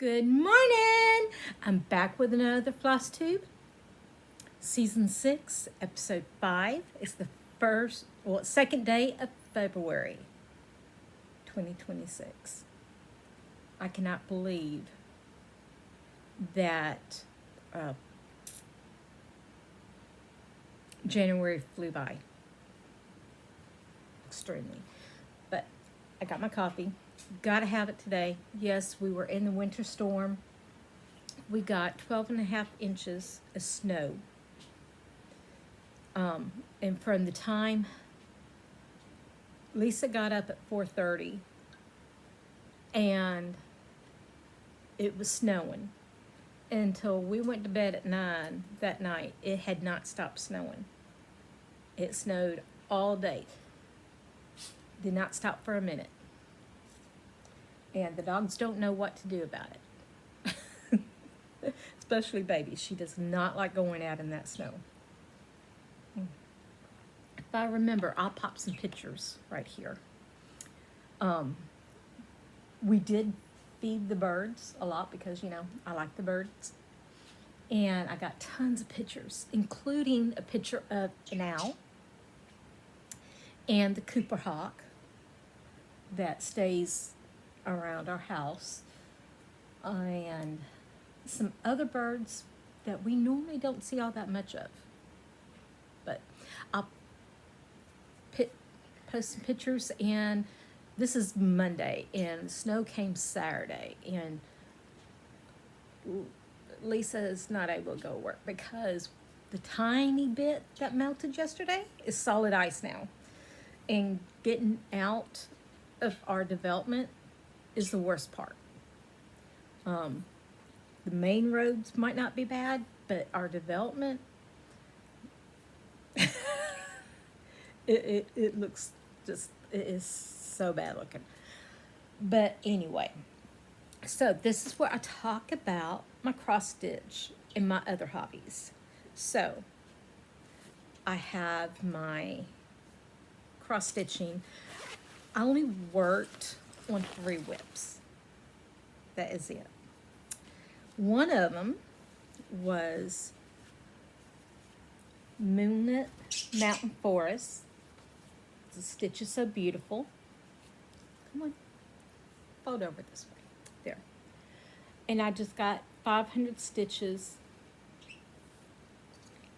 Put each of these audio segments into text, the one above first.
Good morning! I'm back with another floss tube. Season 6, episode 5. It's the second day of February 2026. I cannot believe that January flew by. Extremely. But I got my coffee. Gotta have it today. Yes, we were in the winter storm. We got 12.5 inches of snow. And from the time Lisa got up at 4:30 and it was snowing until we went to bed at 9 that night, it had not stopped snowing. It snowed all day. Did not stop for a minute. And the dogs don't know what to do about it. Especially baby. She does not like going out in that snow. If I remember, I'll pop some pictures right here. We did feed the birds a lot because, I like the birds. And I got tons of pictures, including a picture of an owl and the Cooper hawk that stays around our house, and some other birds that we normally don't see all that much of. But I'll post some pictures, and this is Monday, and snow came Saturday, and Lisa is not able to go to work because the tiny bit that melted yesterday is solid ice now. And getting out of our development is the worst part. The main roads might not be bad, but our development, it looks just, it is so bad looking. But anyway, so this is where I talk about my cross stitch and my other hobbies. So I have my cross stitching. I only worked on 3 whips. That is it. One of them was Moonlit Mountain Forest. The stitch is so beautiful. Come on, fold over this way. There. And I just got 500 stitches.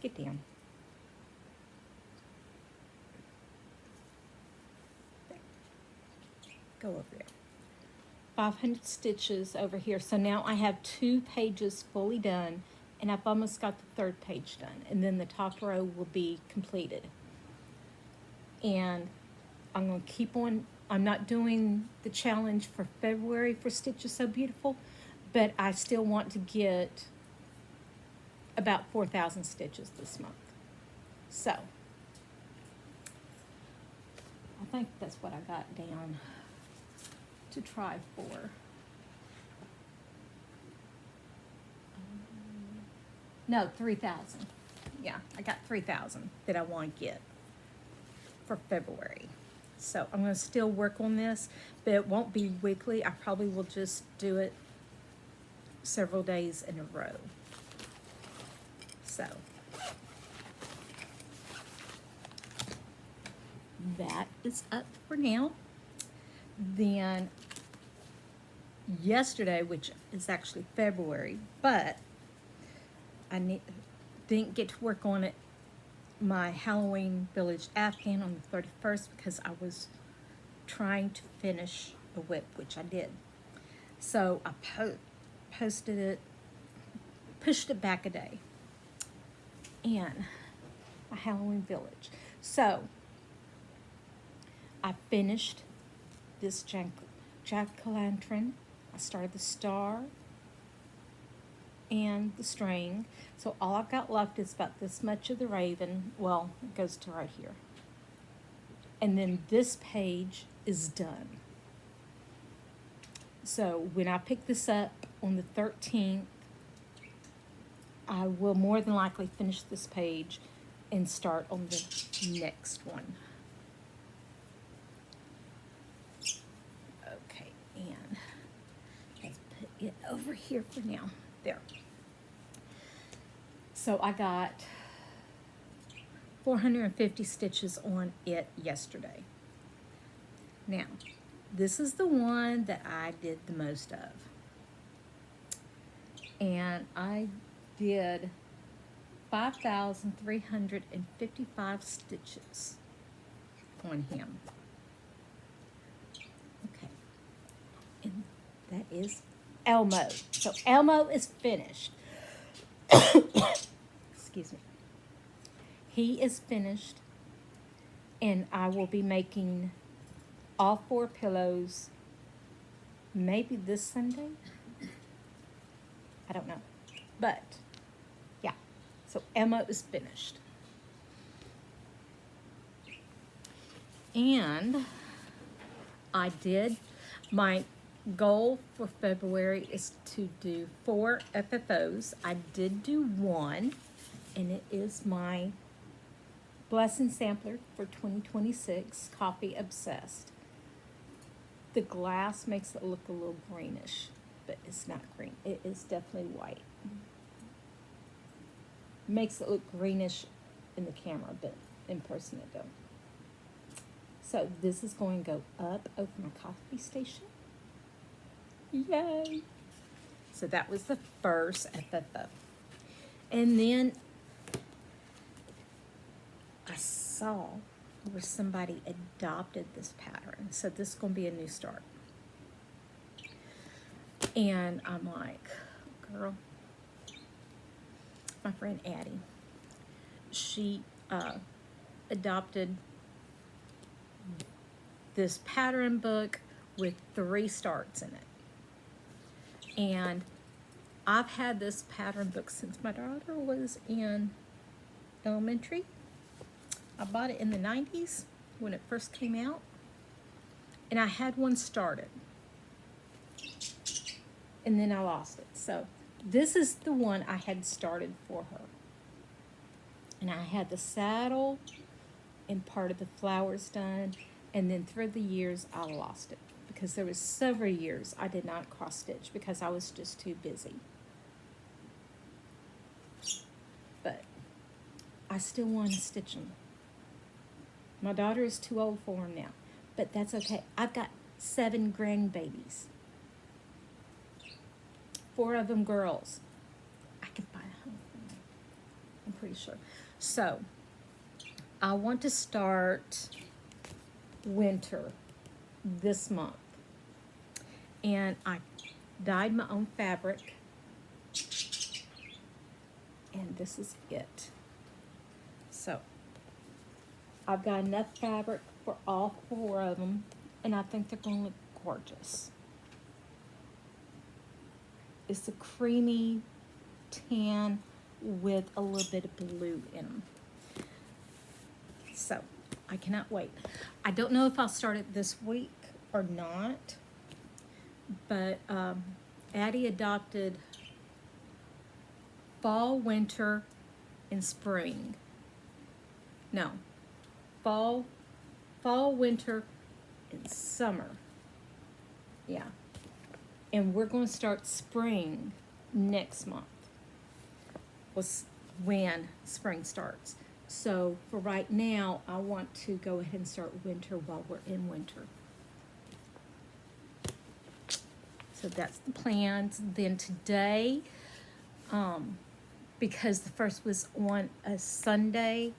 Get down. Go over there. 500 stitches over here. So now I have 2 pages fully done, and I've almost got the 3rd page done, and then the top row will be completed. And I'm going to keep on. I'm not doing the challenge for February for Stitches So Beautiful, but I still want to get about 4,000 stitches this month. So I think that's what I got down to try for. No, 3,000. Yeah, I got 3,000 that I want to get for February. So I'm going to still work on this, but it won't be weekly. I probably will just do it several days in a row. So that is up for now. Then yesterday, which is actually February, but I didn't get to work on it, my Halloween Village Afghan on the 31st because I was trying to finish the whip, which I did. So I posted it, pushed it back a day, and my Halloween Village. So I finished this jack-o'-lantern. I started the star and the string. So all I've got left is about this much of the raven. Well, it goes to right here. And then this page is done. So when I pick this up on the 13th, I will more than likely finish this page and start on the next one. Okay, and let's put it over here for now. There. So I got 450 stitches on it yesterday. Now, this is the one that I did the most of. And I did 5,355 stitches on him. Okay. And that is Elmo. So Elmo is finished. Excuse me. He is finished, and I will be making all 4 pillows maybe this Sunday. I don't know. But, yeah. So Elmo is finished. And I did, my goal for February is to do 4 FFOs. I did do 1, and it is my Blessing Sampler for 2026, Coffee Obsessed. The glass makes it look a little greenish, but it's not green. It is definitely white. Makes it look greenish in the camera, but in person it don't. So this is going to go up over my coffee station. Yay! So that was the first FFO. And then I saw where somebody adopted this pattern. So this is going to be a new start. And I'm like, girl, my friend Addie, she adopted this pattern book with 3 starts in it. And I've had this pattern book since my daughter was in elementary. I bought it in the 90s when it first came out. And I had one started. And then I lost it. So this is the one I had started for her. And I had the saddle and part of the flowers done. And then through the years, I lost it. Because there was several years I did not cross stitch because I was just too busy. But I still want to stitch them. My daughter is too old for them now. But that's okay. I've got 7 grandbabies. 4 of them girls. I can buy a home for them. I'm pretty sure. So, I want to start winter this month. And I dyed my own fabric. And this is it. So, I've got enough fabric for all 4 of them. And I think they're going to look gorgeous. It's a creamy tan with a little bit of blue in them. So, I cannot wait. I don't know if I'll start it this week or not. But Addie adopted fall, winter, and spring. No. Fall, winter, and summer. Yeah. And we're going to start spring next month. Was when spring starts. So for right now, I want to go ahead and start winter while we're in winter. So that's the plans. Then today, because the first was on a Sunday,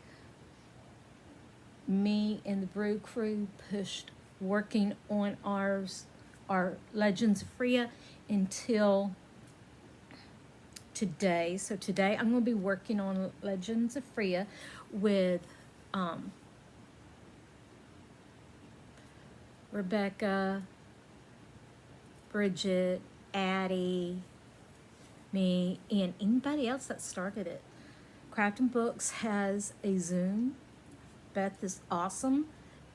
me and the Brew Crew pushed working on our Legends of Freya until today. So today I'm going to be working on Legends of Freya with Rebecca, Bridget, Addie, me, and anybody else that started it. Crafting Books has a Zoom. Beth is awesome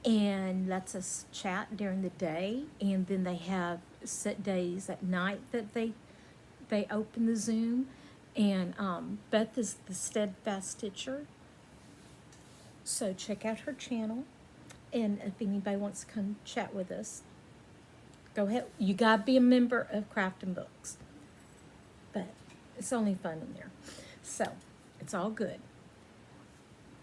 and lets us chat during the day, and then they have set days at night that they open the Zoom. And Beth is the Steadfast Stitcher, so check out her channel. And if anybody wants to come chat with us, Go ahead. You gotta be a member of Crafting Books. But it's only fun in there. So it's all good.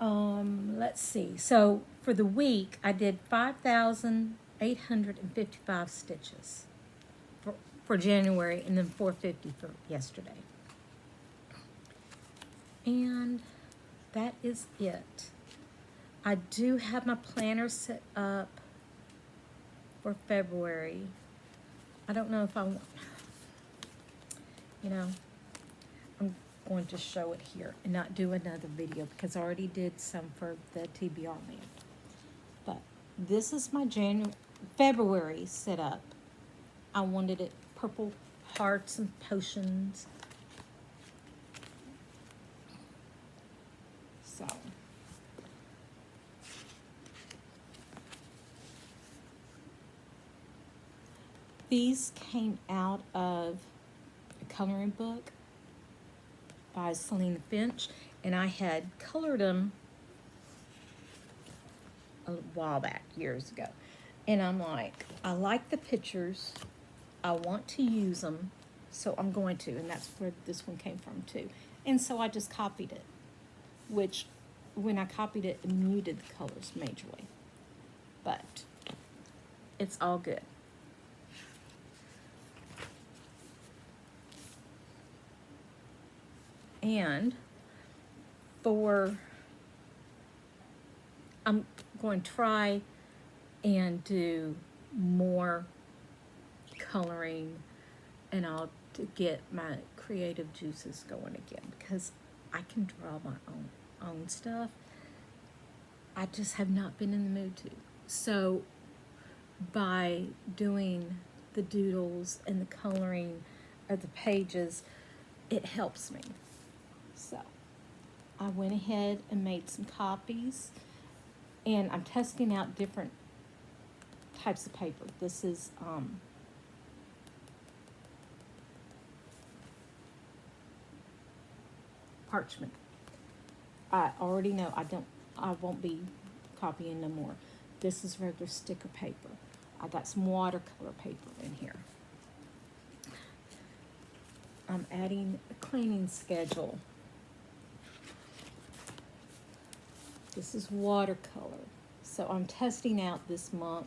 Let's see. So for the week, I did 5,855 stitches for January, and then 450 for yesterday. And that is it. I do have my planner set up for February. I don't know if I want, you know, I'm going to show it here and not do another video because I already did some for the TBR man. But this is my February setup. I wanted it purple hearts and potions. So these came out of a coloring book by Selena Finch, and I had colored them a while back, years ago. And I'm like, I like the pictures, I want to use them, so I'm going to, and that's where this one came from too. And so I just copied it, which when I copied it, it muted the colors majorly. But it's all good. And I'm going to try and do more coloring, and I'll get my creative juices going again because I can draw my own stuff. I just have not been in the mood to. So by doing the doodles and the coloring of the pages, it helps me. So I went ahead and made some copies, and I'm testing out different types of paper. This is parchment. I already know I won't be copying no more. This is regular sticker paper. I got some watercolor paper in here. I'm adding a cleaning schedule. This is watercolor. So I'm testing out this month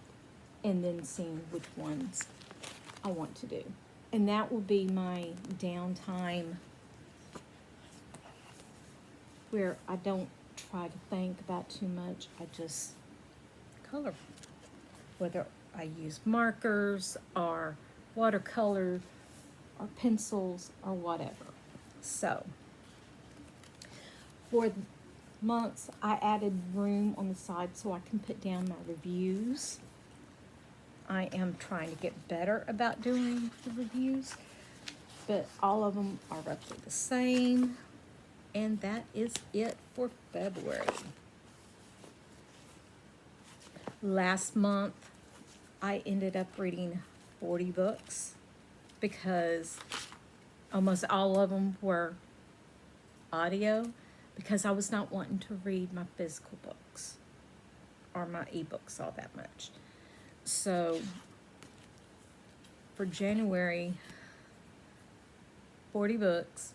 and then seeing which ones I want to do. And that will be my downtime where I don't try to think about too much. I just color. Whether I use markers or watercolor or pencils or whatever. So for months, I added room on the side so I can put down my reviews. I am trying to get better about doing the reviews, but all of them are roughly the same. And that is it for February. Last month, I ended up reading 40 books because almost all of them were audio, because I was not wanting to read my physical books or my ebooks all that much. So for January, 40 books,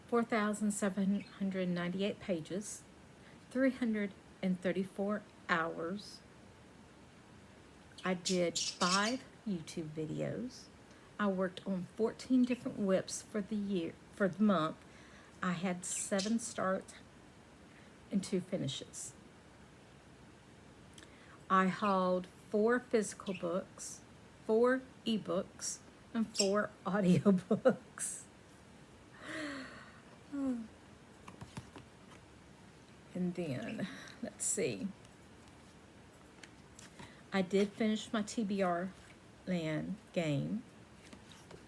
4,798 pages, 334 hours. I did 5 YouTube videos. I worked on 14 different whips for the month. I had 7 starts and 2 finishes. I hauled 4 physical books, 4 ebooks, and 4 audiobooks. And then, let's see. I did finish my TBR land game.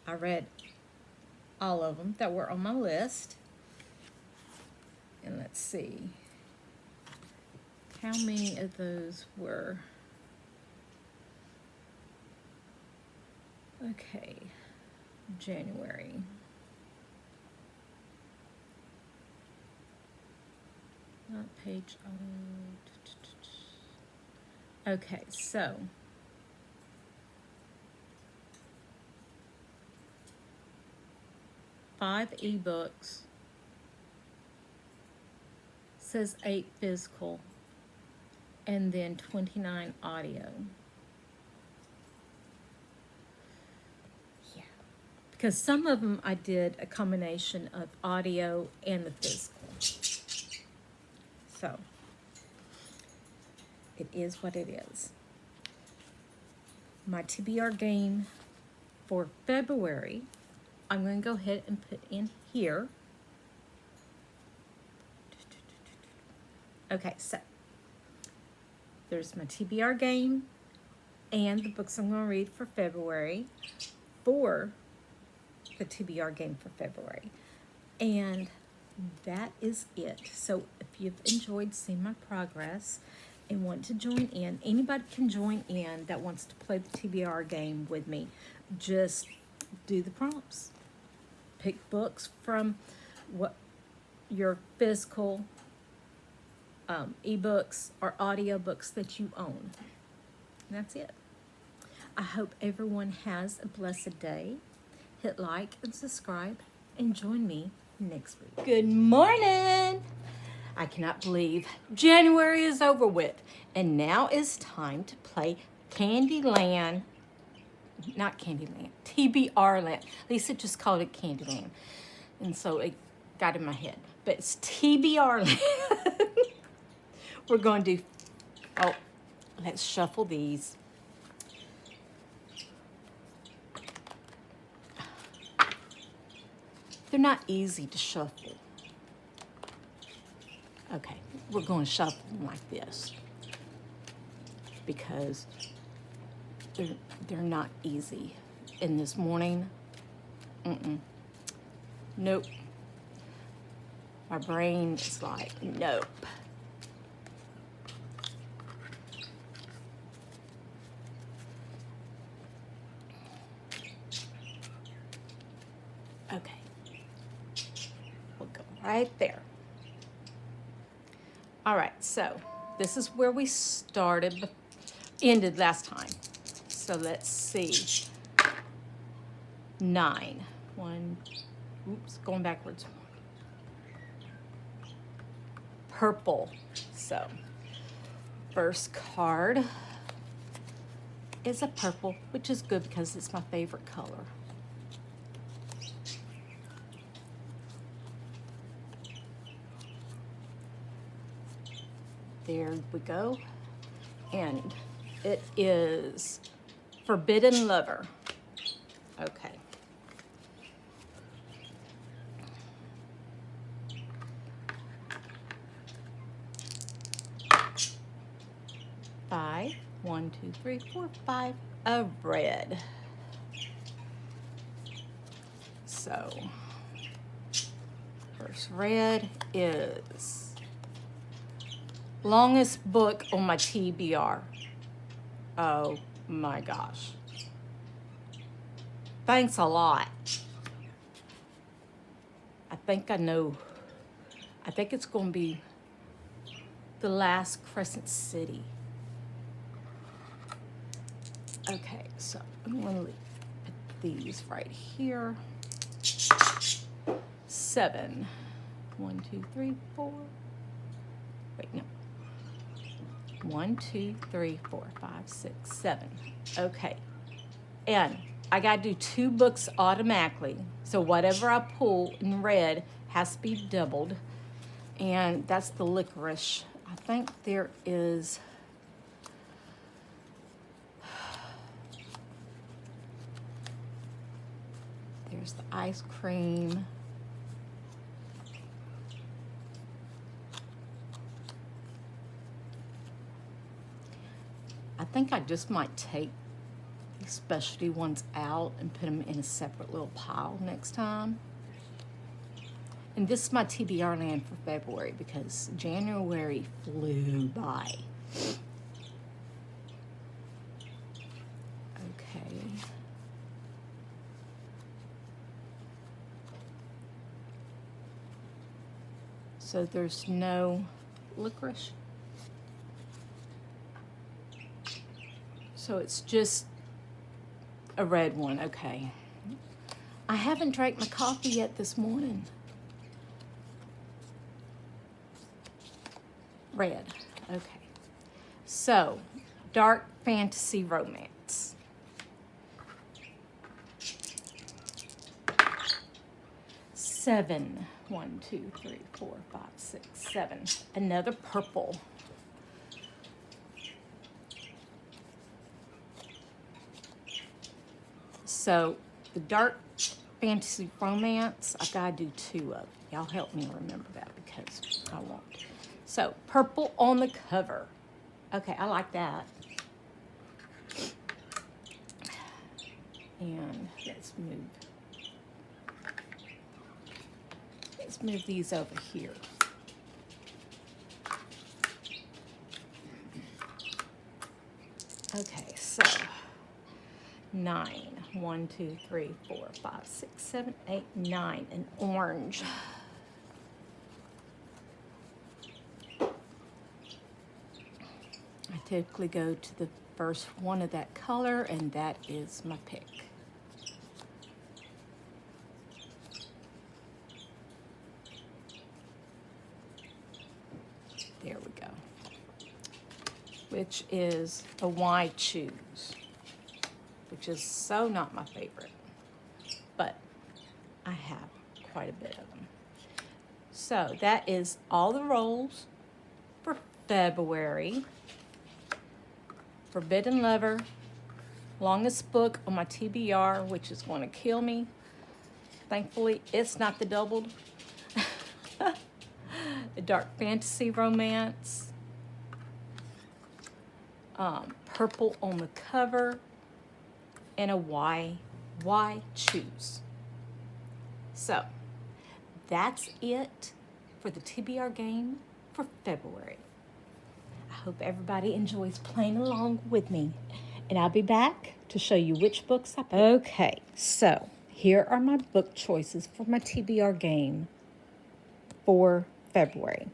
I read all of them that were on my list. And let's see how many of those were. Okay, January. Not page auto. Okay, so 5 ebooks. Says 8 physical. And then 29 audio. Yeah. Because some of them I did a combination of audio and the physical. So, it is what it is. My TBR game for February, I'm going to go ahead and put in here. Okay, so there's my TBR game and the books I'm going to read for February for the TBR game for February. And that is it. So if you've enjoyed seeing my progress and want to join in, anybody can join in that wants to play the TBR game with me. Just do the prompts. Pick books from what your physical ebooks or audiobooks that you own. And that's it. I hope everyone has a blessed day. Hit like and subscribe and join me next week. Good morning! I cannot believe January is over with, and now it's time to play Candyland. Not Candyland, TBR Land. Lisa just called it Candyland, and so it got in my head. But it's TBR Land. We're going to do, oh, let's shuffle these. They're not easy to shuffle. Okay, we're going to shuffle them like this because they're not easy. And this morning, nope. My brain is like, nope. Okay, we'll go right there. All right, so this is where we ended last time. So let's see. 9. 1, oops, going backwards. Purple. So, first card is a purple, which is good because it's my favorite color. There we go. And it is Forbidden Lover. Okay. Five. 1, 2, 3, 4, 5 of red. So, first red is longest book on my TBR. Oh my gosh. Thanks a lot. I think I know. I think it's going to be The Last Crescent City. Okay, so I'm going to put these right here. 7. 1, 2, 3, 4. Wait, no. 1, 2, 3, 4, 5, 6, 7. Okay. And I got to do 2 books automatically. So whatever I pull in red has to be doubled. And that's the licorice. I think there is... There's the ice cream. I think I just might take these specialty ones out and put them in a separate little pile next time. And this is my TBR land for February because January flew by. Okay. So there's no licorice. So it's just a red one, okay. I haven't drank my coffee yet this morning. Red. Okay. So, dark fantasy romance. Seven. 1, 2, 3, 4, 5, 6, 7. Another purple. So, the dark fantasy romance, I gotta do 2 of. Y'all help me remember that because I won't. So, purple on the cover. Okay, I like that. And let's move these over here. Okay, so 9. 1, 2, 3, 4, 5, 6, 7, 8, 9. An orange. I typically go to the first one of that color, and that is my pick. There we go. Which is a Why Choose, which is so not my favorite, but I have quite a bit of them. So that is all the rolls for February. Forbidden Lover, longest book on my TBR, which is going to kill me. Thankfully, it's not the doubled. The dark fantasy romance. Purple on the cover. And a Why Choose. So, that's it for the TBR game for February. I hope everybody enjoys playing along with me. And I'll be back to show you which books I picked. Okay, so here are my book choices for my TBR game for February.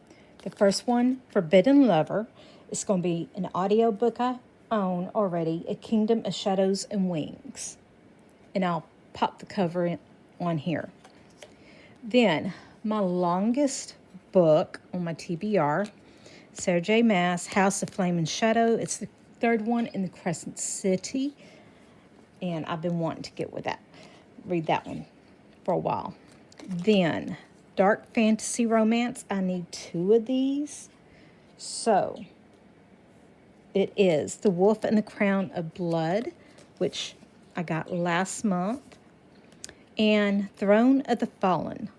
The first one, Forbidden Lover. It's going to be an audio book I own already, A Kingdom of Shadows and Wings. And I'll pop the cover on here. Then, my longest book on my TBR, Sarah J. Maas, House of Flame and Shadow. It's the third one in the Crescent City. And I've been wanting to get with that. Read that one for a while. Then, dark fantasy romance. I need 2 of these. So, it is The Wolf and the Crown of Blood, which I got last month. And Throne of the Fallen.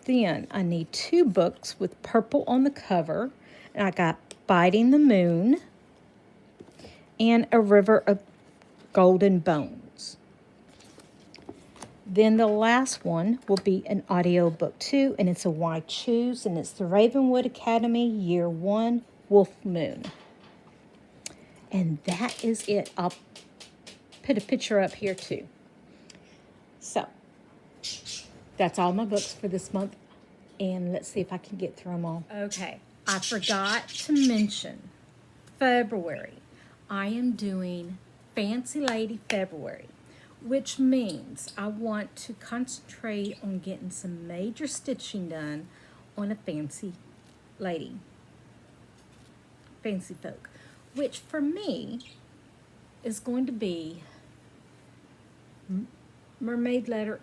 Then I need 2 books with purple on the cover. And I got Biting the Moon and A River of Golden Bones. Then the last one will be an audio book too, and it's a Why Choose, and it's the Ravenwood Academy Year 1 Wolf Moon. And that is it. I'll put a picture up here too. So, that's all my books for this month, and let's see if I can get through them all. Okay, I forgot to mention February. I am doing Fancy Lady February, which means I want to concentrate on getting some major stitching done on a fancy lady, fancy folk, which for me is going to be mermaid letter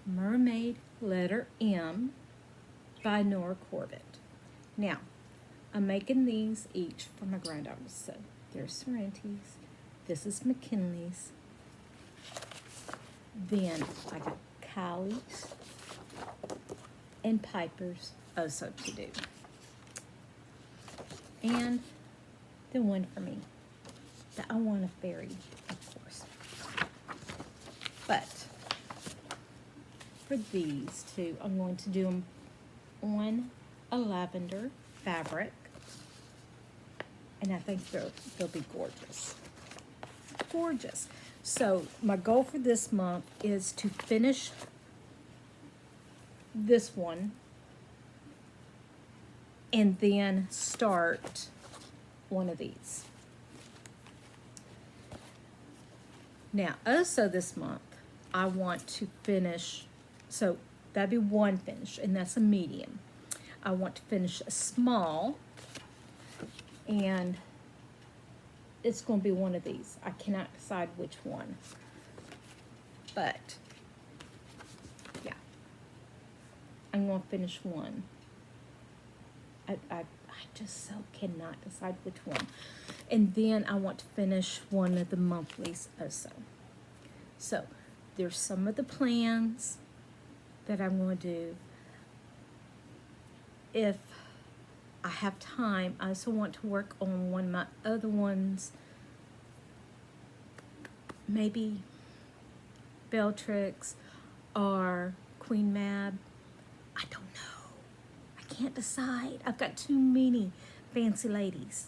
Mermaid Letter M by Nora Corbett. Now, I'm making these each for my granddaughters. So, there's Sorrenti's. This is McKinley's. Then, I got Kylie's and Piper's also to do. And the one for me. That I want a fairy, of course. But for these 2, I'm going to do them on a lavender fabric. And I think they'll be gorgeous. Gorgeous. So my goal for this month is to finish this one and then start one of these. Now, also this month, I want to finish, so that'd be one finish, and that's a medium. I want to finish a small, and it's going to be one of these. I cannot decide which one, but yeah, I'm going to finish one. I just so cannot decide which one. And then I want to finish one of the monthlies also. So there's some of the plans that I'm going to do. If I have time, I also want to work on one of my other ones. Maybe Bellatrix or Queen Mab. I don't know. I can't decide. I've got too many fancy ladies.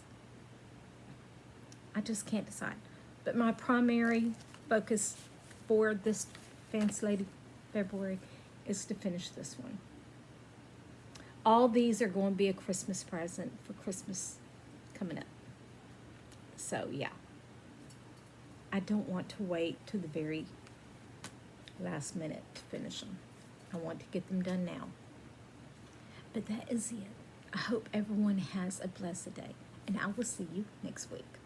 I just can't decide. But my primary focus for this Fancy Lady February is to finish this one. All these are going to be a Christmas present for Christmas coming up. So, yeah. I don't want to wait to the very last minute to finish them. I want to get them done now. But that is it. I hope everyone has a blessed day, and I will see you next week.